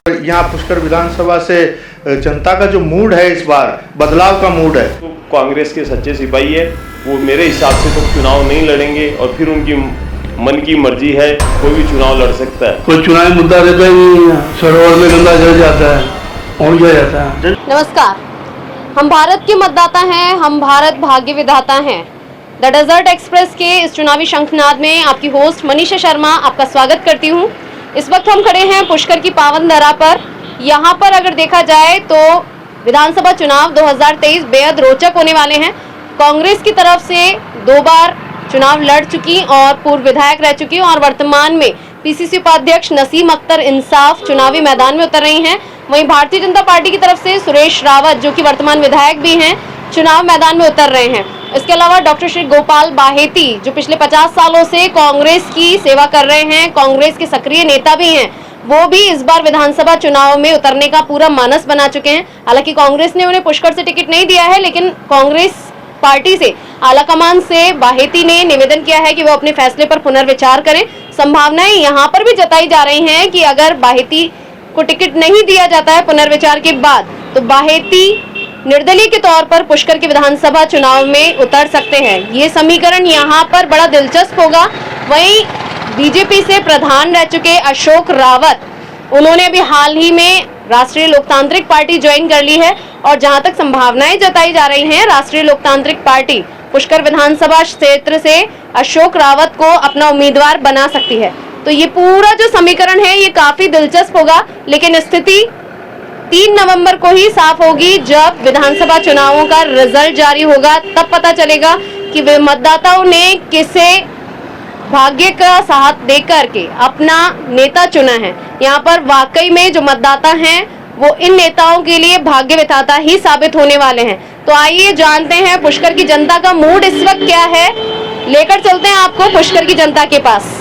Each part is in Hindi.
यहाँ पुष्कर विधानसभा से जनता का जो मूड है, इस बार बदलाव का मूड है। तो कांग्रेस के सच्चे सिपाही है, वो मेरे हिसाब से तो चुनाव नहीं लड़ेंगे और फिर उनकी मन की मर्जी है, कोई भी चुनाव लड़ सकता है। कोई चुनावी मुद्दा रहता ही नहीं है, सरोवर में गंगा जल जाता है, पहुंच जाता है। नमस्कार, हम भारत के मतदाता हैं, हम भारत भाग्य विधाता हैं। द डेजर्ट एक्सप्रेस के इस चुनावी शंखनाद में आपकी होस्ट मनीषा शर्मा आपका स्वागत करती हूं। इस वक्त हम खड़े हैं पुष्कर की पावन धरा पर। यहां पर अगर देखा जाए तो विधानसभा चुनाव 2023 बेहद रोचक होने वाले हैं। कांग्रेस की तरफ से 2 बार चुनाव लड़ चुकी और पूर्व विधायक रह चुकी और वर्तमान में पीसीसी उपाध्यक्ष नसीम अख्तर इंसाफ चुनावी मैदान में उतर रही हैं। वहीं भारतीय जनता पार्टी की तरफ से सुरेश रावत, जो कि वर्तमान विधायक भी हैं, चुनाव मैदान में उतर रहे हैं। इसके अलावा डॉक्टर श्री गोपाल बाहेती, जो पिछले 50 सालों से कांग्रेस की सेवा कर रहे हैं, कांग्रेस के सक्रिय नेता भी हैं, वो भी इस बार विधानसभा चुनाव में उतरने का पूरा मानस बना चुके हैं। हालांकि कांग्रेस ने उन्हें पुष्कर से टिकट नहीं दिया है, लेकिन कांग्रेस पार्टी से आलाकमान से बाहेती ने निवेदन किया है कि वो अपने फैसले पर पुनर्विचार करें। संभावनाएं यहाँ पर भी जताई जा रही हैं कि अगर बाहेती को टिकट नहीं दिया जाता है पुनर्विचार के बाद, तो बाहेती निर्दलीय के तौर पर पुष्कर के विधानसभा चुनाव में उतर सकते हैं। ये समीकरण यहाँ पर बड़ा दिलचस्प होगा। वहीं बीजेपी से प्रधान रह चुके अशोक रावत, उन्होंने अभी हाल ही में राष्ट्रीय लोकतांत्रिक पार्टी ज्वाइन कर ली है और जहां तक संभावनाएं जताई जा रही हैं, राष्ट्रीय लोकतांत्रिक पार्टी पुष्कर विधानसभा क्षेत्र से अशोक रावत को अपना उम्मीदवार बना सकती है। तो ये पूरा जो समीकरण है ये काफी दिलचस्प होगा, लेकिन स्थिति 3 नवंबर को ही साफ होगी। जब विधानसभा चुनावों का रिजल्ट जारी होगा तब पता चलेगा कि वे मतदाताओं ने किसे भाग्य का साथ देकर के अपना नेता चुना है। यहाँ पर वाकई में जो मतदाता हैं वो इन नेताओं के लिए भाग्य विधाता ही साबित होने वाले हैं। तो आइए जानते हैं पुष्कर की जनता का मूड इस वक्त क्या है। लेकर चलते हैं आपको पुष्कर की जनता के पास।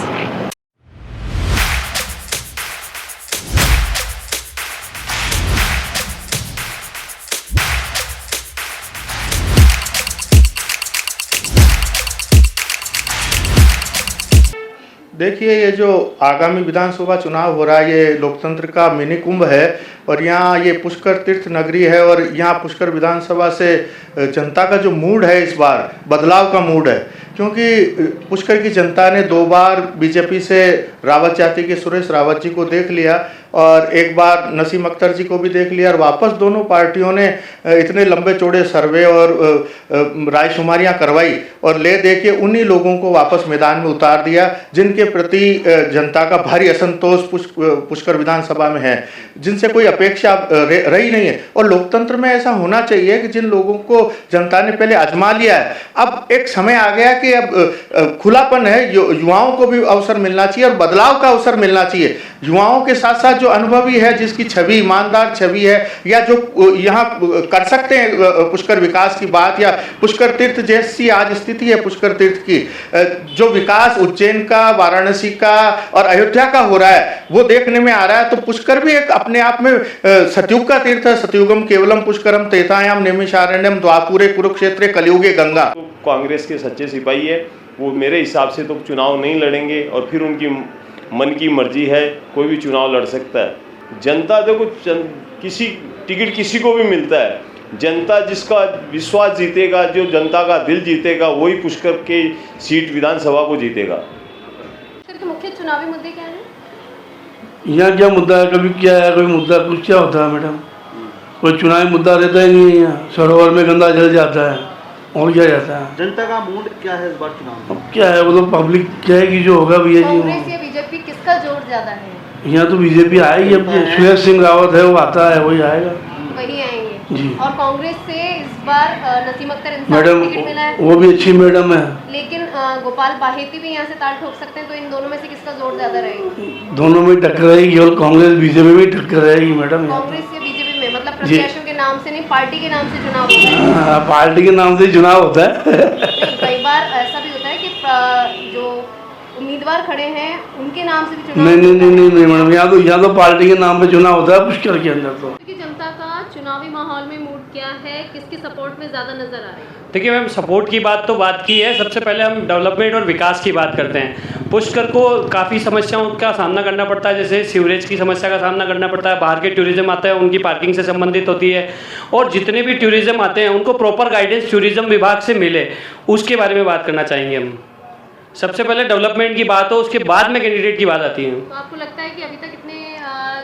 देखिए, ये जो आगामी विधानसभा चुनाव हो रहा है, ये लोकतंत्र का मिनी कुंभ है और यहाँ ये पुष्कर तीर्थ नगरी है और यहाँ पुष्कर विधानसभा से जनता का जो मूड है, इस बार बदलाव का मूड है। क्योंकि पुष्कर की जनता ने 2 बार बीजेपी से रावत जाति के सुरेश रावत जी को देख लिया और एक बार नसीम अख्तर जी को भी देख लिया और वापस दोनों पार्टियों ने इतने लंबे चौड़े सर्वे और रायशुमारियां करवाई और ले दे के उन्हीं लोगों को वापस मैदान में उतार दिया जिनके प्रति जनता का भारी असंतोष पुष्कर विधानसभा में है, जिनसे कोई अपेक्षा रही नहीं है। और लोकतंत्र में ऐसा होना चाहिए कि जिन लोगों को जनता ने पहले आजमा लिया है, अब एक समय आ गया कि अब खुलापन है, युवाओं को भी अवसर मिलना चाहिए और बदलाव का अवसर मिलना चाहिए। युवाओं के साथ साथ जो अनुभवी है, जिसकी छवि ईमानदार छवि है, या जो यहाँ कर सकते हैं पुष्कर विकास की बात, या पुष्कर तीर्थ जैसी आज स्थिति है पुष्कर तीर्थ की, जो विकास उज्जैन का, वाराणसी का और अयोध्या का हो रहा है, वो देखने में आ रहा है। तो पुष्कर भी एक अपने आप में सतयुग का तीर्थ है। सतयुगम केवलम पुष्करम तेतायाम नैमिषारण्यम द्वापुरे कुरुक्षेत्रे कलियुगे गंगा। तो कांग्रेस के सच्चे सिपाही है, वो मेरे हिसाब से तो चुनाव नहीं लड़ेंगे और फिर उनकी मन की मर्जी है, कोई भी चुनाव लड़ सकता है। जनता देखो, किसी टिकट किसी को भी मिलता है, जनता जिसका विश्वास जीतेगा, जो जनता का दिल जीतेगा, वही पुष्कर के सीट विधानसभा को जीतेगा। पुष्कर के मुख्य चुनावी मुद्दे क्या हैं? यहाँ क्या मुद्दा है, कभी क्या है, कोई मुद्दा कुछ क्या होता है मैडम? कोई चुनावी मुद्दा रहता ही नहीं है। यहाँ सरोवर में गंगा जल जाता है, पहुंच जाता है। जनता का मूड क्या है इस बार चुनाव में? अब क्या है, वो तो पब्लिक कहेगी जो होगा भैया जी। कांग्रेस या बीजेपी किसका जोर ज्यादा है? यहाँ तो बीजेपी आएगी, अब सुरेश सिंह रावत है वो आता है, वही आएगा, वही आएंगे जी। और कांग्रेस से इस बार नसीम अख्तर इंसाफ मैडम, को टिकट मिला है, वो भी अच्छी मैडम है, लेकिन गोपाल बाहेती भी यहाँ से ताल ठोक सकते हैं। तो इन दोनों में से किसका जोर ज्यादा रहेगा? दोनों में टक्कर रहेगी और कांग्रेस बीजेपी में टक्कर रहेगी मैडम। कांग्रेस या बीजेपी में, मतलब प्रत्याशियों के नाम से नहीं, पार्टी के नाम से चुनाव होता है। हाँ, पार्टी के नाम से चुनाव होता है। कई बार ऐसा भी होता है कि जो उम्मीदवार खड़े हैं उनके नाम से भी चुनाव नहीं मैडम, यहाँ तो पार्टी के नाम पे चुनाव होता है पुष्कर के अंदर। तो क्योंकि जनता का चुनावी माहौल में मूड क्या है, किसकी सपोर्ट में ज़्यादा नज़र आ रही है? देखिए मैम, सपोर्ट की बात तो बात की है। सबसे पहले हम डेवलपमेंट और विकास की बात करते हैं। पुष्कर को काफ़ी समस्याओं का सामना करना पड़ता है, जैसे सीवरेज की समस्या का सामना करना पड़ता है, बाहर के टूरिज्म आते हैं उनकी पार्किंग से संबंधित होती है, और जितने भी टूरिज्म आते हैं उनको प्रॉपर गाइडेंस टूरिज्म विभाग से मिले, उसके बारे में बात करना चाहेंगे हम। सबसे पहले डेवलपमेंट की बात हो, उसके बाद में कैंडिडेट की बात आती है। तो आपको लगता है कि अभी तक इतने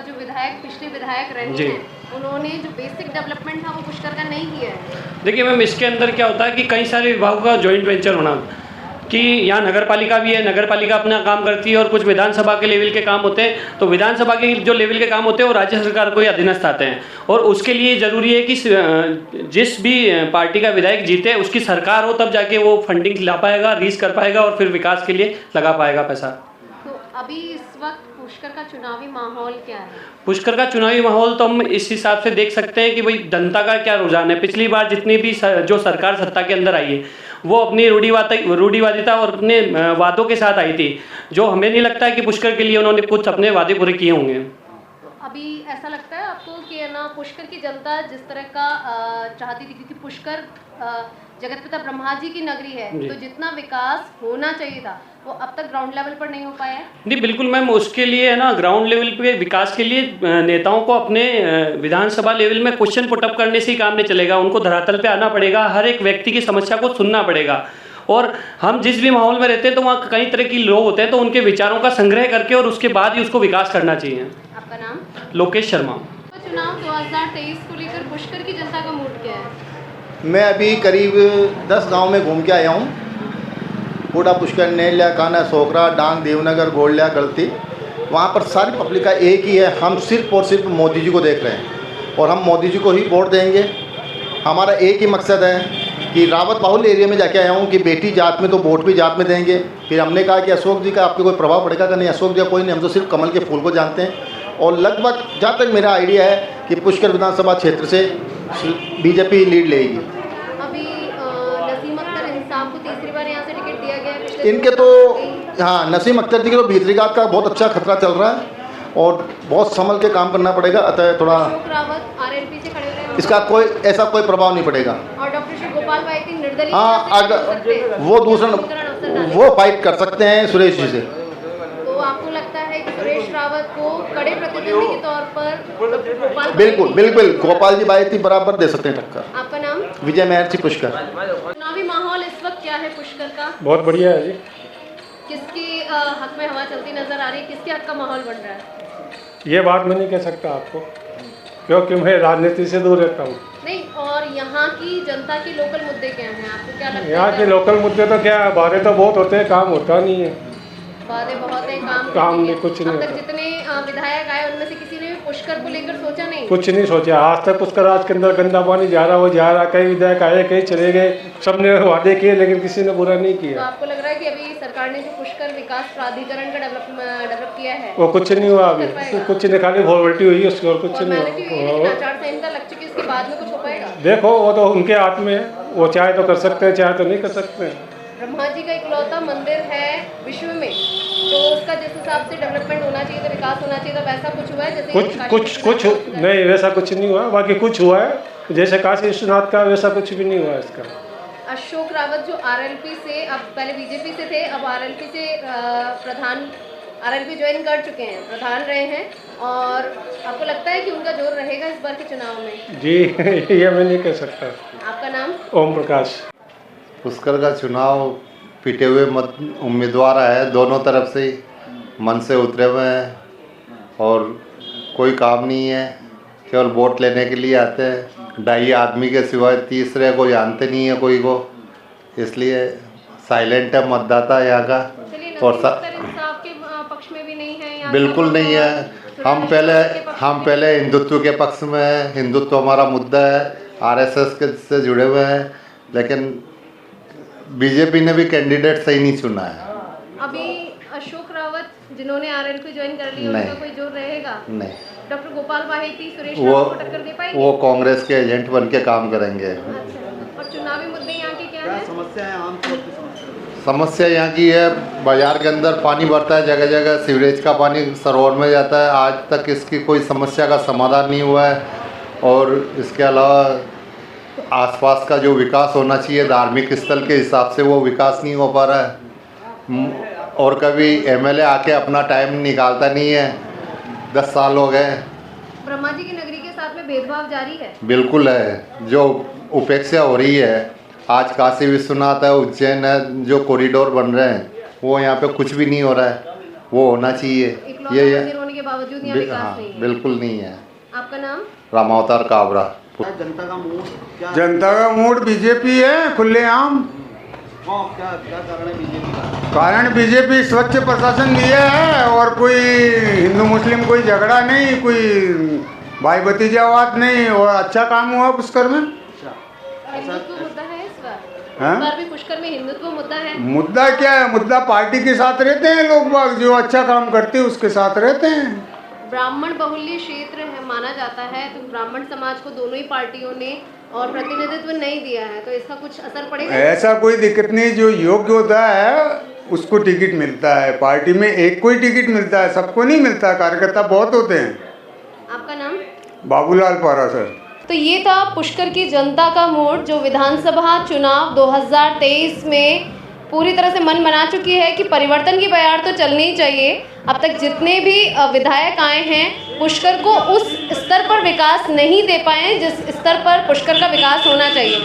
जो विधायक, पिछले विधायक रहे जी। हैं, उन्होंने जो बेसिक डेवलपमेंट था वो पुष्कर का नहीं किया है? देखिए मैम, इसके अंदर क्या होता है कि कई सारे विभागों का जॉइंट वेंचर होना, कि यहाँ नगर पालिका भी है, नगर पालिका अपना काम करती है, और कुछ विधानसभा के लेवल के काम होते हैं। तो विधानसभा के जो लेवल के काम होते हैं वो राज्य सरकार को ही अधीनस्थ आते हैं, और उसके लिए ज़रूरी है कि जिस भी पार्टी का विधायक जीते उसकी सरकार हो, तब जाके वो फंडिंग ला पाएगा, रीच कर पाएगा, और फिर विकास के लिए लगा पाएगा पैसा। तो अभी इस वक्त पुष्कर का चुनावी माहौल क्या है? पुष्कर का चुनावी माहौल तो हम इस हिसाब से देख सकते हैं कि भाई जनता का क्या रुझान है। पिछली बार जितनी भी जो सरकार सत्ता के अंदर आई है वो अपनी रूढ़िवादिता और अपने वादों के साथ आई थी, जो हमें नहीं लगता है कि पुष्कर के लिए उन्होंने कुछ अपने वादे पूरे किए होंगे। अभी ऐसा लगता है आपको कि ना पुष्कर की जनता जिस तरह का चाहती थी, क्योंकि पुष्कर जगतपिता ब्रह्मा जी की नगरी है, तो जितना विकास होना चाहिए था वो अब तक ग्राउंड लेवल पर नहीं हो पाया है? नहीं, बिल्कुल मैम, उसके लिए है ना, ग्राउंड लेवल पे विकास के लिए नेताओं को अपने विधानसभा लेवल में क्वेश्चन पुटअप करने से ही काम नहीं चलेगा, उनको धरातल पे आना पड़ेगा, हर एक व्यक्ति की समस्या को सुनना पड़ेगा। और हम जिस भी माहौल में रहते हैं तो वहाँ कई तरह के लोग होते हैं, तो उनके विचारों का संग्रह करके और उसके बाद ही उसको विकास करना चाहिए। आपका नाम? लोकेश शर्मा। तो चुनाव 2023 को लेकर पुष्कर की जनता का मूड क्या है? मैं अभी करीब 10 गांव में घूम के आया हूँ। कोटा, पुष्कर, नेल्या, काना, सोकरा, डांग, देवनगर, गोल्डिया, गलती, वहाँ पर सारी पब्लिक का एक ही है, हम सिर्फ और सिर्फ मोदी जी को देख रहे हैं, और हम मोदी जी को ही वोट देंगे। हमारा एक ही मकसद है कि रावत बाहुल्य एरिया में जाके आया हूँ कि बेटी जात में तो वोट भी जात में देंगे। फिर हमने कहा कि अशोक जी का आपके कोई प्रभाव पड़ेगा कि नहीं? अशोक जी का कोई नहीं, हम तो सिर्फ कमल के फूल को जानते हैं। और लगभग जहाँ तक मेरा आइडिया है कि पुष्कर विधानसभा क्षेत्र से बीजेपी लीड लेगी। अभी नसीम अख्तर इंसाफ को तीसरी बार यहाँ से टिकट दिया गया है। इनके तो हाँ, नसीम अख्तर जी के तो भीतरीघात का बहुत अच्छा खतरा चल रहा है और बहुत संभल के काम करना पड़ेगा, अतः थोड़ा अशोक रावत आरएलपी से खड़े हो रहे हैं, इसका कोई ऐसा कोई प्रभाव नहीं पड़ेगा। और डॉक्टर श्री गोपाल भाई निर्दलीय हाँ, अगर वो दूसरा वो फाइट कर सकते हैं सुरेश जी से। तो आपको लगता है कि सुरेश रावत को कड़े प्रतिद्वंदी के तौर पर गोपाल बिल्कुल बिल्कुल गोपाल जी बाई थी बराबर दे सकते हैं टक्कर। आपका नाम? विजय महर्षि पुष्कर। चुनावी माहौल इस वक्त क्या है पुष्कर का? बहुत बढ़िया है जी। किसके हक में हवा चलती नजर आ रही है, किसके हक का माहौल बन रहा है? ये बात मैं नहीं कह सकता आपको, क्योंकि मैं राजनीति से दूर रहता हूँ। नहीं, और यहाँ की जनता के लोकल मुद्दे क्या हैं, आपको क्या लगता है? यहाँ के लोकल मुद्दे तो क्या है, बातें तो बहुत होते हैं, काम होता नहीं है। बातें बहुत है, काम नहीं, कुछ नहीं अब तक होता। जितने विधायक आए उनमें से किसी ने भी पुष्कर को लेकर सोचा नहीं? कुछ नहीं सोचा आज तक। पुष्कर राज के अंदर गंदा पानी जा रहा, वो जा रहा, कई विधायक आए, कई चले गए, सबने वादे किए लेकिन किसी ने बुरा नहीं तो किया। आपको लग रहा है कि अभी सरकार ने जो पुष्कर विकास प्राधिकरण का डेवलप किया है वो कुछ नहीं हुआ अभी, कुछ नहीं, खाली फॉर्मेलिटी हुई है उसकी, और कुछ नहीं फॉर्मेलिटी हुई है, लेकिन हुआ। आचार संहिता लग चुकी है, इसके बाद में कुछ हो पाएगा? देखो वो तो उनके हाथ में है, वो चाहे तो कर सकते हैं, चाहे तो नहीं कर सकते हैं। ब्रह्मा जी का इकलौता मंदिर है विश्व में, तो उसका जिस हिसाब से डेवलपमेंट होना चाहिए था, विकास होना चाहिए था, वैसा कुछ हुआ है? जैसे कुछ नहीं, वैसा कुछ नहीं हुआ। बाकी कुछ हुआ है जैसे काशी विश्वनाथ का, वैसा कुछ भी नहीं हुआ इसका। अशोक रावत जो आरएलपी से, अब पहले बीजेपी से थे, अब आरएलपी से प्रधान, आरएलपी ज्वाइन कर चुके हैं, प्रधान रहे हैं, और आपको लगता है कि उनका जोर रहेगा इस बार के चुनाव में? जी ये मैं नहीं कह सकता। आपका नाम? ओम प्रकाश। पुष्कर का चुनाव पिटे हुए उम्मीदवार है, दोनों तरफ से मन से उतरे हुए हैं और कोई काम नहीं है, केवल वोट लेने के लिए आते हैं। 2.5 आदमी के सिवाय तीसरे को जानते नहीं है कोई को, इसलिए साइलेंट है मतदाता यहाँ का। और इंसाफ के पक्ष में भी नहीं है? बिल्कुल नहीं है। हम पहले हिंदुत्व के पक्ष में है, हिंदुत्व हमारा मुद्दा है, आरएसएस के से जुड़े हुए हैं, लेकिन बीजेपी ने भी कैंडिडेट सही नहीं चुना है। अभी अशोक रावत जिन्होंने आरएलपी ज्वाइन कर लिया, उनका कोई जोर रहेगा? नहीं। डॉक्टर गोपाल बाहेती, सुरेश रावत को टक्कर दे पाएंगे? वो कांग्रेस के एजेंट बन के काम करेंगे। अच्छा, और चुनावी मुद्दे यहाँ के क्या है? समस्या है, आमतौर की समस्या यहाँ की है, बाजार के अंदर पानी भरता है, जगह जगह सीवरेज का पानी सरोवर में जाता है, आज तक इसकी कोई समस्या का समाधान नहीं हुआ है। और इसके अलावा आसपास का जो विकास होना चाहिए धार्मिक स्थल के हिसाब से वो विकास नहीं हो पा रहा है। और कभी एमएलए आके अपना टाइम निकालता नहीं है। 10 साल हो गए। ब्रह्मा जी की नगरी के साथ में भेदभाव जारी है। बिल्कुल है, जो उपेक्षा हो रही है। आज काशी विश्वनाथ है, उज्जैन है, जो कॉरिडोर बन रहे हैं वो यहाँ पे कुछ भी नहीं हो रहा है, वो होना चाहिए। ये होने के बावजूद यहाँ विकास हाँ, नहीं है। बिल्कुल नहीं है। आपका नाम? रामावतार काबरा। जनता का मूड क्या? जनता का मूड बीजेपी है खुलेआम। क्या कारण है बीजेपी का? कारण बीजेपी स्वच्छ प्रशासन दिया है और कोई हिंदू मुस्लिम कोई झगड़ा नहीं, कोई भाई भतीजावाद नहीं, और अच्छा काम हुआ पुष्कर में। हिंदुत्व मुद्दा है इस बार? हाँ? इस बार भी पुष्कर में हिंदुत्व मुद्दा है। मुद्दा क्या है? मुद्दा पार्टी के साथ रहते हैं लोग बाग, जो अच्छा काम करते हैं उसके साथ रहते हैं। ब्राह्मण बहुल्य क्षेत्र है माना जाता है, तो ब्राह्मण समाज को दोनों ही पार्टियों ने और प्रतिनिधित्व नहीं दिया है, तो इसका कुछ असर पड़ेगा? ऐसा कोई दिक्कत नहीं, जो योग्य होता है उसको टिकट मिलता है। पार्टी में एक कोई टिकट मिलता है, सबको नहीं मिलता, कार्यकर्ता बहुत होते हैं। आपका नाम? बाबूलाल पारा सर। तो ये था पुष्कर की जनता का मूड, जो विधानसभा चुनाव 2023 में पूरी तरह से मन बना चुकी है कि परिवर्तन की बयार तो चलनी ही चाहिए। अब तक जितने भी विधायक आए हैं पुष्कर को उस स्तर पर विकास नहीं दे पाए जिस स्तर पर पुष्कर का विकास होना चाहिए।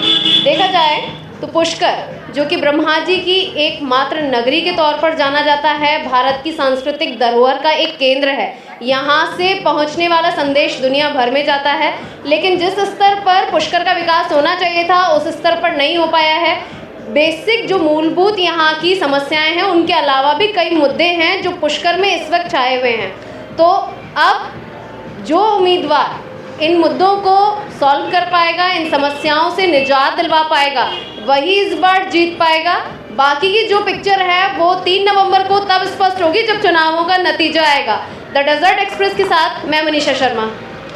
देखा जाए तो पुष्कर, जो कि ब्रह्मा जी की एकमात्र नगरी के तौर पर जाना जाता है, भारत की सांस्कृतिक धरोहर का एक केंद्र है। यहाँ से पहुँचने वाला संदेश दुनिया भर में जाता है, लेकिन जिस स्तर पर पुष्कर का विकास होना चाहिए था उस स्तर पर नहीं हो पाया है। बेसिक जो मूलभूत यहाँ की समस्याएं हैं, उनके अलावा भी कई मुद्दे हैं जो पुष्कर में इस वक्त छाए हुए हैं। तो अब जो उम्मीदवार इन मुद्दों को सॉल्व कर पाएगा, इन समस्याओं से निजात दिलवा पाएगा, वही इस बार जीत पाएगा। बाकी की जो पिक्चर है वो 3 नवंबर को तब स्पष्ट होगी जब चुनावों का नतीजा आएगा। द डेजर्ट एक्सप्रेस के साथ मैं मनीषा शर्मा।